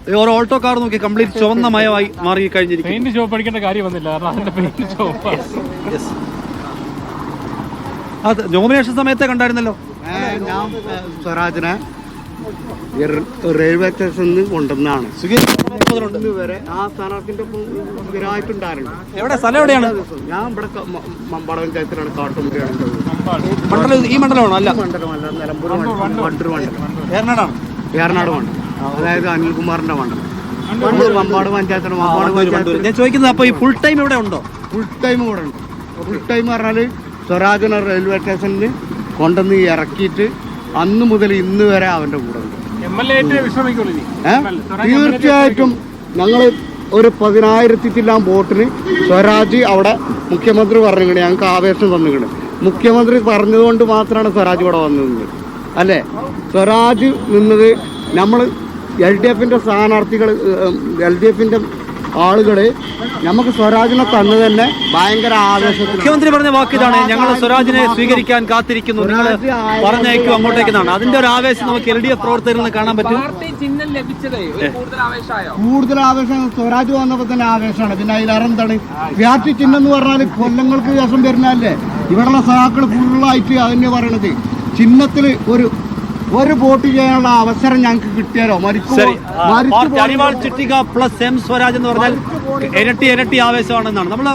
ഒരു Alto car നോക്കി complete ചുവന്ന മയമായി മാറി കഴിഞ്ഞിരിക്കും. പെയിന്റ് ഷോപ്പ് അടിക്കേണ്ട കാര്യം വന്നില്ല, കാരണം അതിന്റെ പെയിന്റ് ഷോപ്പ്. അത് നോമിനേഷൻ സമയത്തെ കണ്ടായിരുന്നല്ലോ. ഞാൻ സ്വരാജിനെ റെയിൽവേ സ്റ്റേഷനിൽ കൊണ്ടുവന്നാണ് വരെ ആ സ്ഥാനാർത്ഥിന്റെ സ്ഥിരമായിട്ടുണ്ടായിരുന്നു. എവിടെ സ്ഥലം എവിടെയാണ്? ഞാൻ ഇവിടെ മമ്പാട് പഞ്ചായത്തിലാണ്, കാട്ടുമുറിയാണ് മണ്ഡലം. ഈ മണ്ഡലമാണോ? അല്ല, മണ്ഡലമല്ല, നിലമ്പൂർ വണ്ടൂർ മണ്ഡലം, ഏറനാടാണ്. ഏറനാട് മണ്ഡലം, അതായത് അനിൽകുമാറിന്റെ മണ്ഡലം. മമ്പാട് പഞ്ചായത്താണ്. മമ്പാട് പഞ്ചായത്ത്. ഞാൻ ചോദിക്കുന്നത്, അപ്പൊ ഈ ഫുൾ ടൈം ഇവിടെ ഉണ്ടോ? ഫുൾ ടൈം ഇവിടെ ഉണ്ട്. ഫുൾ ടൈം പറഞ്ഞാല് സ്വരാജിനെ റെയിൽവേ സ്റ്റേഷനിൽ കൊണ്ടുവന്ന് ഇറക്കിയിട്ട് അന്ന് മുതൽ ഇന്ന് വരെ അവന്റെ കൂടെ ഉണ്ട്. തീർച്ചയായിട്ടും ഞങ്ങൾ ഒരു 10,000 വോട്ടിന് സ്വരാജ് അവിടെ മുഖ്യമന്ത്രി പറഞ്ഞിങ്ങനെ, ഞങ്ങൾക്ക് ആവേശം തന്നിങ്ങനെ. മുഖ്യമന്ത്രി പറഞ്ഞതുകൊണ്ട് മാത്രമാണ് സ്വരാജ് ഇവിടെ വന്നത് അല്ലേ? സ്വരാജ് നിന്നത് നമ്മൾ LDF സ്ഥാനാർത്ഥികൾ, LDF ആളുകള് നമുക്ക് സ്വരാജിനെ തന്നു തന്നെ ഭയങ്കര ആവേശത്തിൽ. മുഖ്യമന്ത്രി പറഞ്ഞ വാക്കിതാണ്, ഞങ്ങൾ സ്വരാജിനെ സ്വീകരിക്കാൻ കാത്തിരിക്കുന്നു, നിങ്ങൾ പറഞ്ഞയക്കും അങ്ങോട്ടേക്കെന്നാണ്. അതിന്റെ ഒരു ആവേശം നമുക്ക് LDF പ്രവർത്തകരിൽ നിന്ന് കാണാൻ പറ്റും. കൂടുതൽ ആവേശം സ്വരാജ് വന്നപ്പോ തന്നെ ആവേശമാണ്. പിന്നെ അതിലേറെന്താണ് വ്യാറ്റി ചിഹ്നം എന്ന് പറഞ്ഞാൽ കൊല്ലങ്ങൾക്ക് ശേഷം വരുന്നതല്ലേ? ഇവിടെയുള്ള സഹാക്കള് ഫുള്ളായിട്ട് അതന്നെ പറയണത്. ചിഹ്നത്തില് ഒരു വോട്ട് ചെയ്യാനുള്ള അവസരം ഞങ്ങൾക്ക് കിട്ടിയാലോ അരിവാൾ ചിട്ടിക പ്ലസ് എം സ്വരാജ് എന്ന് പറഞ്ഞാൽ ഇരട്ടി ആവേശമാണെന്നാണ് നമ്മൾ